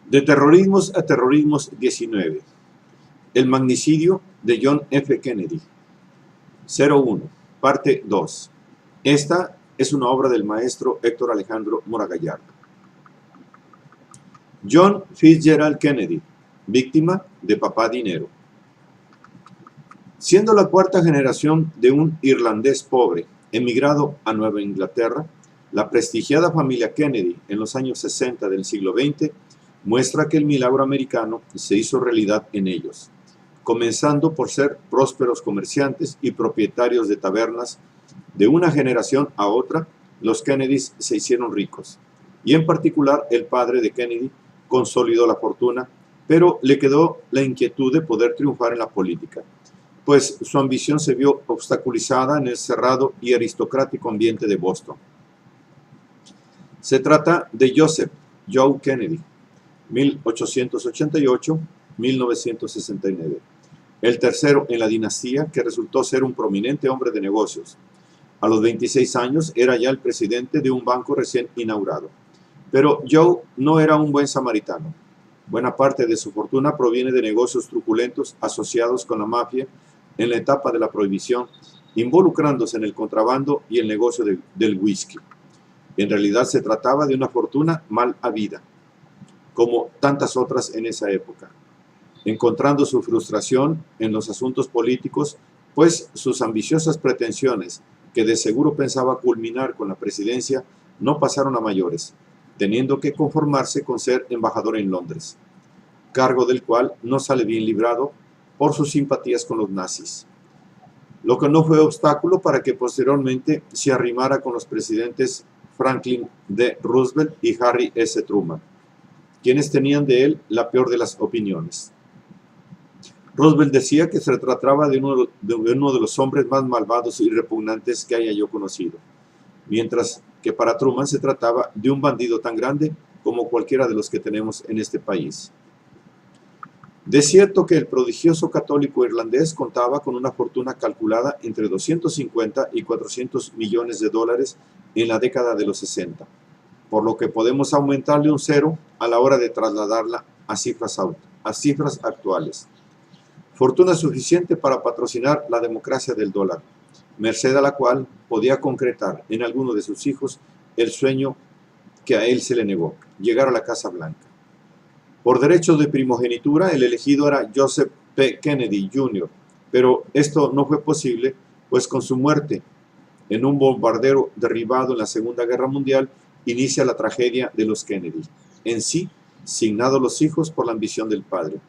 De terrorismos a terrorismos 19. El magnicidio de John F. Kennedy. 01. Parte 2. Esta es una obra del maestro Héctor Alejandro Mora Gallardo. John Fitzgerald Kennedy, víctima de papá dinero. Siendo la cuarta generación de un irlandés pobre emigrado a Nueva Inglaterra, la prestigiada familia Kennedy en los años 60 del siglo XX muestra que el milagro americano se hizo realidad en ellos, comenzando por ser prósperos comerciantes y propietarios de tabernas. De una generación a otra, los Kennedys se hicieron ricos, y en particular el padre de Kennedy consolidó la fortuna, pero le quedó la inquietud de poder triunfar en la política, pues su ambición se vio obstaculizada en el cerrado y aristocrático ambiente de Boston. Se trata de Joseph Joe Kennedy, 1888-1969, el tercero en la dinastía, que resultó ser un prominente hombre de negocios. A los 26 años era ya el presidente de un banco recién inaugurado. Pero Joe no era un buen samaritano. Buena parte de su fortuna proviene de negocios truculentos asociados con la mafia en la etapa de la prohibición, involucrándose en el contrabando y el negocio del whisky. En realidad se trataba de una fortuna mal habida, como tantas otras en esa época, encontrando su frustración en los asuntos políticos, pues sus ambiciosas pretensiones, que de seguro pensaba culminar con la presidencia, no pasaron a mayores, teniendo que conformarse con ser embajador en Londres, cargo del cual no sale bien librado por sus simpatías con los nazis, lo que no fue obstáculo para que posteriormente se arrimara con los presidentes Franklin D. Roosevelt y Harry S. Truman, quienes tenían de él la peor de las opiniones. Roosevelt decía que se trataba de uno de los hombres más malvados y repugnantes que haya yo conocido, mientras que para Truman se trataba de un bandido tan grande como cualquiera de los que tenemos en este país. De cierto que el prodigioso católico irlandés contaba con una fortuna calculada entre 250 y 400 millones de dólares en la década de los 60, por lo que podemos aumentarle un cero a la hora de trasladarla a cifras actuales. Fortuna suficiente para patrocinar la democracia del dólar, merced a la cual podía concretar en alguno de sus hijos el sueño que a él se le negó, llegar a la Casa Blanca. Por derecho de primogenitura, el elegido era Joseph P. Kennedy Jr., pero esto no fue posible, pues con su muerte en un bombardero derribado en la Segunda Guerra Mundial, inicia la tragedia de los Kennedy, en sí, signados los hijos por la ambición del padre.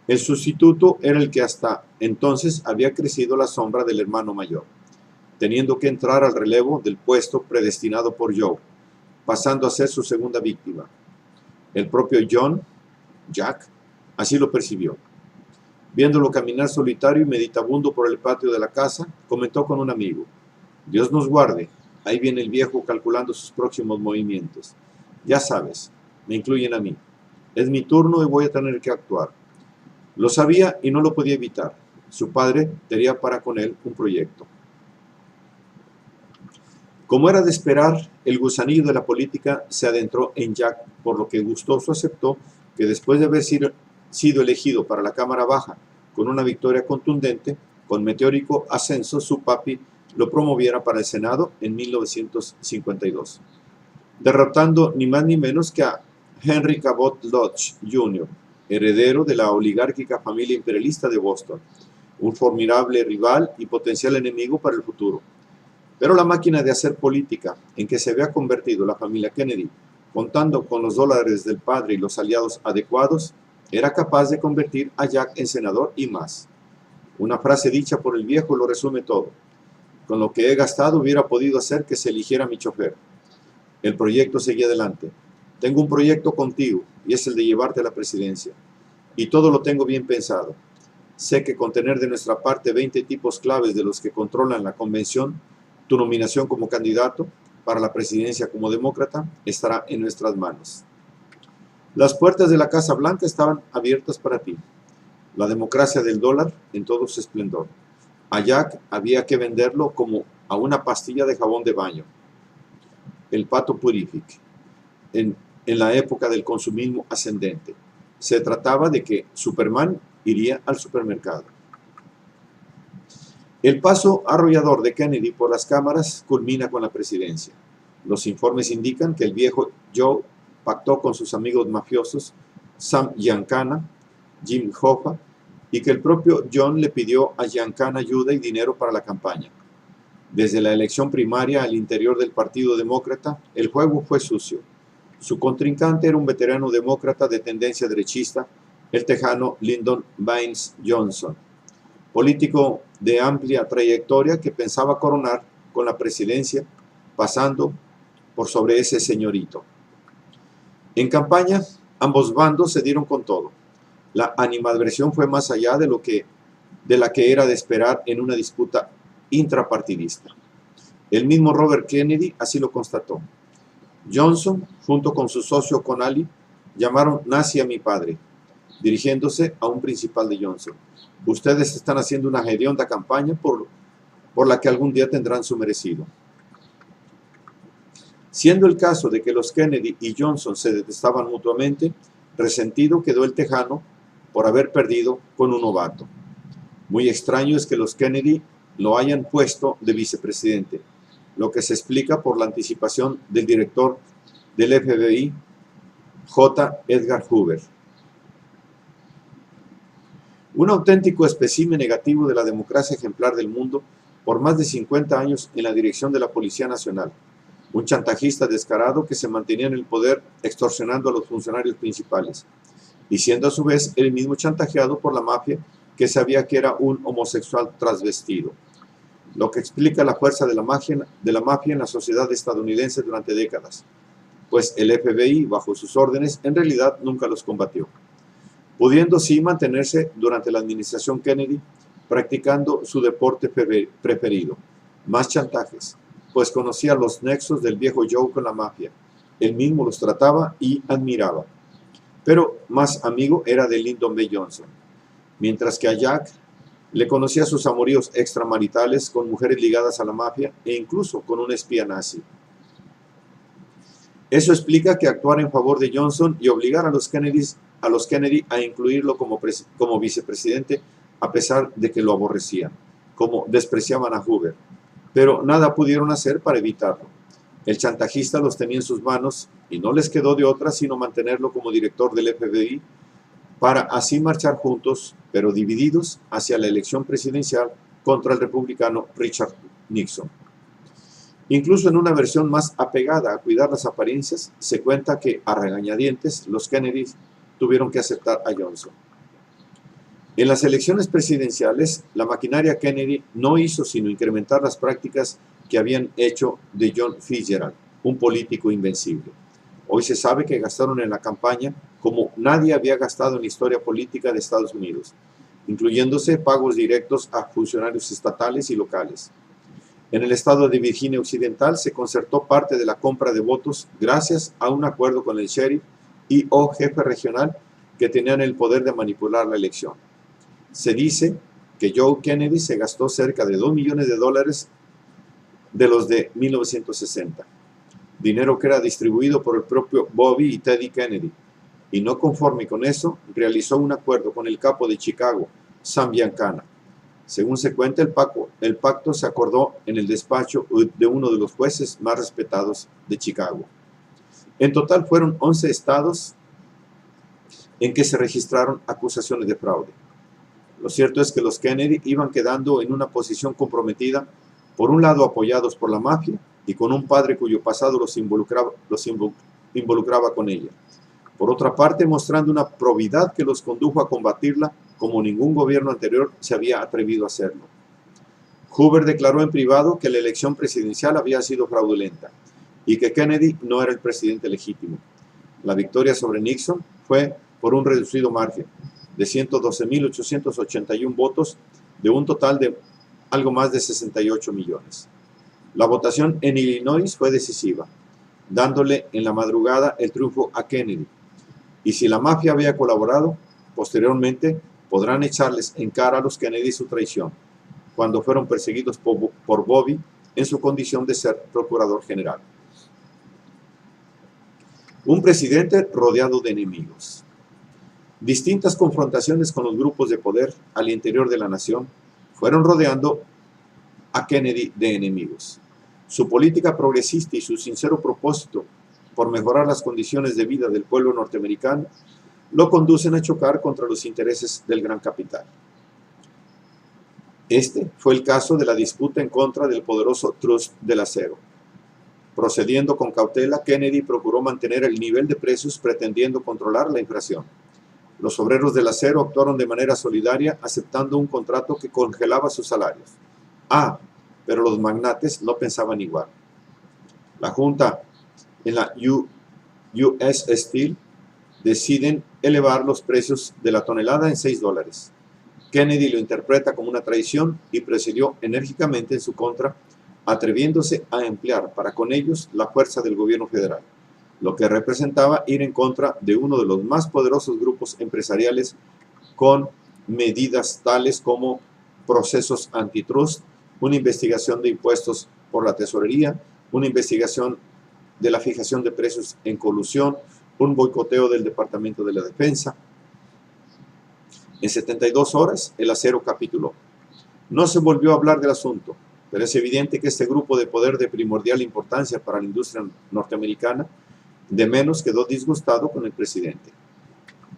El sustituto era el que hasta entonces había crecido la sombra del hermano mayor, teniendo que entrar al relevo del puesto predestinado por Joe, pasando a ser su segunda víctima. El propio Jack, así lo percibió. Viéndolo caminar solitario y meditabundo por el patio de la casa, comentó con un amigo: «Dios nos guarde, ahí viene el viejo calculando sus próximos movimientos. Ya sabes, me incluyen a mí. Es mi turno y voy a tener que actuar». Lo sabía y no lo podía evitar. Su padre tenía para con él un proyecto. Como era de esperar, el gusanillo de la política se adentró en Jack, por lo que gustoso aceptó que después de haber sido elegido para la Cámara Baja con una victoria contundente, con meteórico ascenso, su papi lo promoviera para el Senado en 1952, derrotando ni más ni menos que a Henry Cabot Lodge Jr., heredero de la oligárquica familia imperialista de Boston, un formidable rival y potencial enemigo para el futuro. Pero la máquina de hacer política en que se había convertido la familia Kennedy, contando con los dólares del padre y los aliados adecuados, era capaz de convertir a Jack en senador y más. Una frase dicha por el viejo lo resume todo: «Con lo que he gastado hubiera podido hacer que se eligiera mi chofer». El proyecto seguía adelante. «Tengo un proyecto contigo y es el de llevarte a la presidencia. Y todo lo tengo bien pensado. Sé que con tener de nuestra parte 20 tipos claves de los que controlan la convención, tu nominación como candidato para la presidencia como demócrata estará en nuestras manos. Las puertas de la Casa Blanca estaban abiertas para ti. La democracia del dólar en todo su esplendor. A Jack había que venderlo como a una pastilla de jabón de baño. el pato Purific, en la época del consumismo ascendente. Se trataba de que Superman iría al supermercado. El paso arrollador de Kennedy por las cámaras culmina con la presidencia. Los informes indican que el viejo Joe pactó con sus amigos mafiosos Sam Giancana, Jim Hoffa, y que el propio John le pidió a Giancana ayuda y dinero para la campaña. Desde la elección primaria al interior del Partido Demócrata, el juego fue sucio. Su contrincante era un veterano demócrata de tendencia derechista, el tejano Lyndon Baines Johnson, político de amplia trayectoria que pensaba coronar con la presidencia, pasando por sobre ese señorito. En campaña, ambos bandos se dieron con todo. La animadversión fue más allá de la que era de esperar en una disputa intrapartidista. El mismo Robert Kennedy así lo constató. Johnson, junto con su socio Connally, llamaron nazi a mi padre, dirigiéndose a un principal de Johnson. Ustedes están haciendo una hedionda campaña por la que algún día tendrán su merecido. Siendo el caso de que los Kennedy y Johnson se detestaban mutuamente, resentido quedó el tejano por haber perdido con un novato. Muy extraño es que los Kennedy lo hayan puesto de vicepresidente, lo que se explica por la anticipación del director del FBI, J. Edgar Hoover. Un auténtico espécimen negativo de la democracia ejemplar del mundo por más de 50 años en la dirección de la Policía Nacional. Un chantajista descarado que se mantenía en el poder extorsionando a los funcionarios principales y siendo a su vez él mismo chantajeado por la mafia que sabía que era un homosexual trasvestido, lo que explica la fuerza de la mafia en la sociedad estadounidense durante décadas, pues el FBI, bajo sus órdenes, en realidad nunca los combatió, pudiendo sí mantenerse durante la administración Kennedy practicando su deporte preferido, más chantajes, pues conocía los nexos del viejo Joe con la mafia. Él mismo los trataba y admiraba. Pero más amigo era de Lyndon B. Johnson. Mientras que a Jack le conocía sus amoríos extramaritales con mujeres ligadas a la mafia e incluso con un espía nazi. Eso explica que actuara en favor de Johnson y obligara a los Kennedy a incluirlo como vicepresidente a pesar de que lo aborrecían, como despreciaban a Hoover. Pero nada pudieron hacer para evitarlo. El chantajista los tenía en sus manos y no les quedó de otra sino mantenerlo como director del FBI para así marchar juntos, pero divididos, hacia la elección presidencial contra el republicano Richard Nixon. Incluso en una versión más apegada a cuidar las apariencias, se cuenta que a regañadientes los Kennedy tuvieron que aceptar a Johnson. En las elecciones presidenciales, la maquinaria Kennedy no hizo sino incrementar las prácticas que habían hecho de John Fitzgerald, un político invencible. Hoy se sabe que gastaron en la campaña como nadie había gastado en la historia política de Estados Unidos, incluyéndose pagos directos a funcionarios estatales y locales. En el estado de Virginia Occidental se concertó parte de la compra de votos gracias a un acuerdo con el sheriff y o jefe regional que tenían el poder de manipular la elección. Se dice que Joe Kennedy se gastó cerca de $2 millones de los de 1960, dinero que era distribuido por el propio Bobby y Teddy Kennedy, y no conforme con eso, realizó un acuerdo con el capo de Chicago, Sam Giancana. Según se cuenta, el pacto se acordó en el despacho de uno de los jueces más respetados de Chicago. En total fueron 11 estados en que se registraron acusaciones de fraude. Lo cierto es que los Kennedy iban quedando en una posición comprometida, por un lado apoyados por la mafia y con un padre cuyo pasado los involucraba con ella. Por otra parte, mostrando una probidad que los condujo a combatirla como ningún gobierno anterior se había atrevido a hacerlo. Hoover declaró en privado que la elección presidencial había sido fraudulenta y que Kennedy no era el presidente legítimo. La victoria sobre Nixon fue por un reducido margen de 112.881 votos de un total de algo más de 68 millones. La votación en Illinois fue decisiva, dándole en la madrugada el triunfo a Kennedy. Y si la mafia había colaborado, posteriormente podrán echarles en cara a los Kennedy su traición, cuando fueron perseguidos por Bobby en su condición de ser procurador general. Un presidente rodeado de enemigos. Distintas confrontaciones con los grupos de poder al interior de la nación fueron rodeando a Kennedy de enemigos. Su política progresista y su sincero propósito por mejorar las condiciones de vida del pueblo norteamericano lo conducen a chocar contra los intereses del gran capital. Este fue el caso de la disputa en contra del poderoso Trust del Acero. Procediendo con cautela, Kennedy procuró mantener el nivel de precios pretendiendo controlar la inflación. Los obreros del acero actuaron de manera solidaria aceptando un contrato que congelaba sus salarios. Pero los magnates no pensaban igual. La Junta en la US Steel deciden elevar los precios de la tonelada en $6. Kennedy lo interpreta como una traición y procedió enérgicamente en su contra, atreviéndose a emplear para con ellos la fuerza del gobierno federal, lo que representaba ir en contra de uno de los más poderosos grupos empresariales con medidas tales como procesos antitrust, una investigación de impuestos por la tesorería, una investigación de la fijación de precios en colusión, un boicoteo del Departamento de la Defensa. En 72 horas, el acero capituló. No se volvió a hablar del asunto, pero es evidente que este grupo de poder de primordial importancia para la industria norteamericana de menos quedó disgustado con el presidente.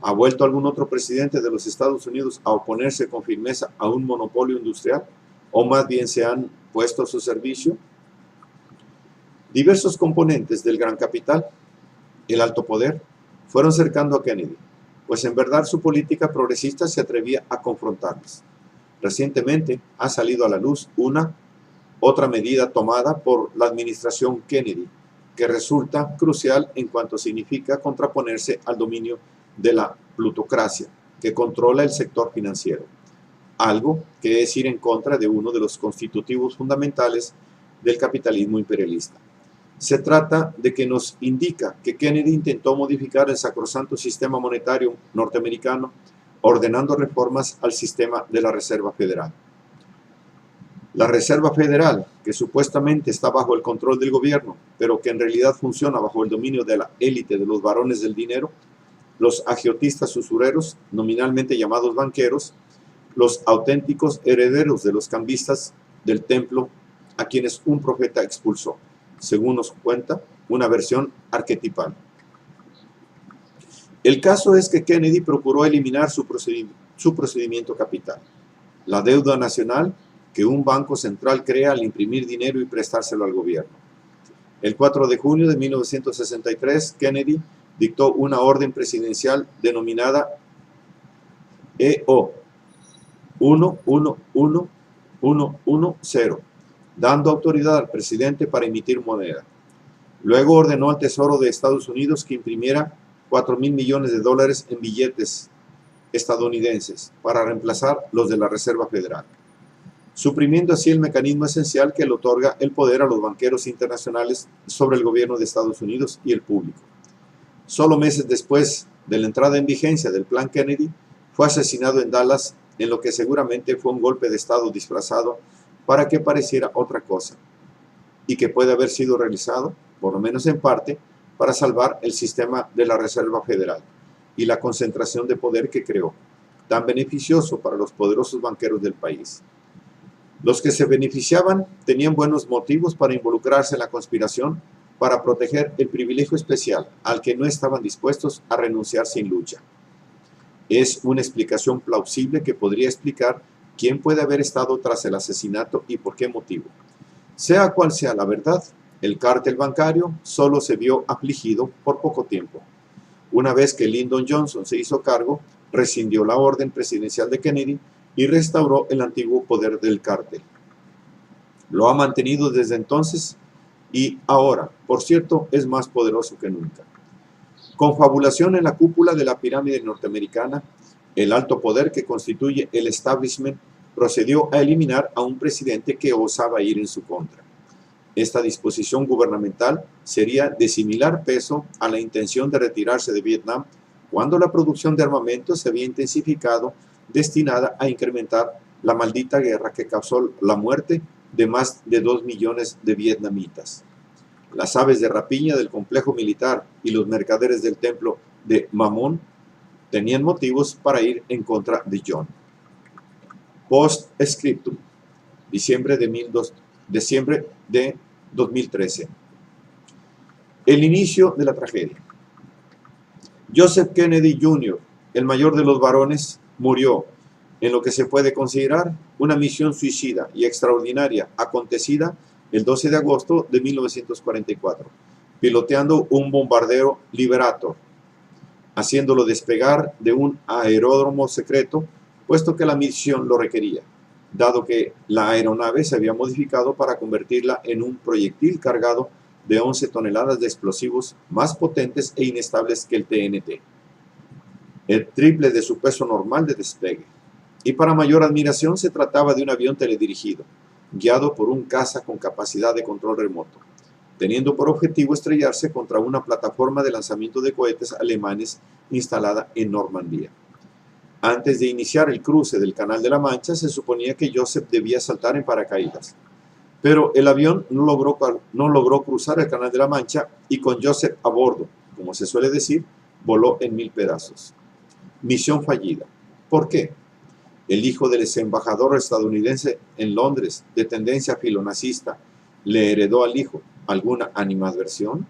¿Ha vuelto algún otro presidente de los Estados Unidos a oponerse con firmeza a un monopolio industrial? ¿O más bien se han puesto a su servicio? Diversos componentes del gran capital, el alto poder, fueron cercando a Kennedy, pues en verdad su política progresista se atrevía a confrontarles. Recientemente ha salido a la luz otra medida tomada por la administración Kennedy, que resulta crucial en cuanto significa contraponerse al dominio de la plutocracia, que controla el sector financiero, algo que es ir en contra de uno de los constitutivos fundamentales del capitalismo imperialista. Se trata de que nos indica que Kennedy intentó modificar el sacrosanto sistema monetario norteamericano, ordenando reformas al sistema de la Reserva Federal. La Reserva Federal, que supuestamente está bajo el control del gobierno, pero que en realidad funciona bajo el dominio de la élite de los varones del dinero, los agiotistas usureros, nominalmente llamados banqueros, los auténticos herederos de los cambistas del templo, a quienes un profeta expulsó, según nos cuenta una versión arquetipal. El caso es que Kennedy procuró eliminar su procedimiento capital, la deuda nacional que un banco central crea al imprimir dinero y prestárselo al gobierno. El 4 de junio de 1963, Kennedy dictó una orden presidencial denominada EO 111110, dando autoridad al presidente para emitir moneda. Luego ordenó al Tesoro de Estados Unidos que imprimiera $4,000 millones en billetes estadounidenses para reemplazar los de la Reserva Federal, suprimiendo así el mecanismo esencial que le otorga el poder a los banqueros internacionales sobre el gobierno de Estados Unidos y el público. Solo meses después de la entrada en vigencia del Plan Kennedy, fue asesinado en Dallas en lo que seguramente fue un golpe de Estado disfrazado para que pareciera otra cosa, y que puede haber sido realizado, por lo menos en parte, para salvar el sistema de la Reserva Federal y la concentración de poder que creó, tan beneficioso para los poderosos banqueros del país. Los que se beneficiaban tenían buenos motivos para involucrarse en la conspiración para proteger el privilegio especial al que no estaban dispuestos a renunciar sin lucha. Es una explicación plausible que podría explicar quién puede haber estado tras el asesinato y por qué motivo. Sea cual sea la verdad, el cártel bancario solo se vio afligido por poco tiempo. Una vez que Lyndon Johnson se hizo cargo, rescindió la orden presidencial de Kennedy y restauró el antiguo poder del cártel. Lo ha mantenido desde entonces y ahora, por cierto, es más poderoso que nunca. Confabulación en la cúpula de la pirámide norteamericana, el alto poder que constituye el establishment procedió a eliminar a un presidente que osaba ir en su contra. Esta disposición gubernamental sería de similar peso a la intención de retirarse de Vietnam cuando la producción de armamento se había intensificado, destinada a incrementar la maldita guerra que causó la muerte de más de 2 millones de vietnamitas. Las aves de rapiña del complejo militar y los mercaderes del templo de Mamón tenían motivos para ir en contra de John. Post-scriptum, diciembre de 2013. El inicio de la tragedia. Joseph Kennedy Jr., el mayor de los varones, murió en lo que se puede considerar una misión suicida y extraordinaria acontecida el 12 de agosto de 1944, piloteando un bombardero Liberator, haciéndolo despegar de un aeródromo secreto, puesto que la misión lo requería, dado que la aeronave se había modificado para convertirla en un proyectil cargado de 11 toneladas de explosivos más potentes e inestables que el TNT, el triple de su peso normal de despegue. Y para mayor admiración se trataba de un avión teledirigido, guiado por un caza con capacidad de control remoto, teniendo por objetivo estrellarse contra una plataforma de lanzamiento de cohetes alemanes instalada en Normandía. Antes de iniciar el cruce del Canal de la Mancha, se suponía que Joseph debía saltar en paracaídas, pero el avión no logró cruzar el Canal de la Mancha y con Joseph a bordo, como se suele decir, voló en 1000 pedazos. Misión fallida. ¿Por qué? El hijo del ex embajador estadounidense en Londres, de tendencia filonazista, ¿le heredó al hijo alguna animadversión?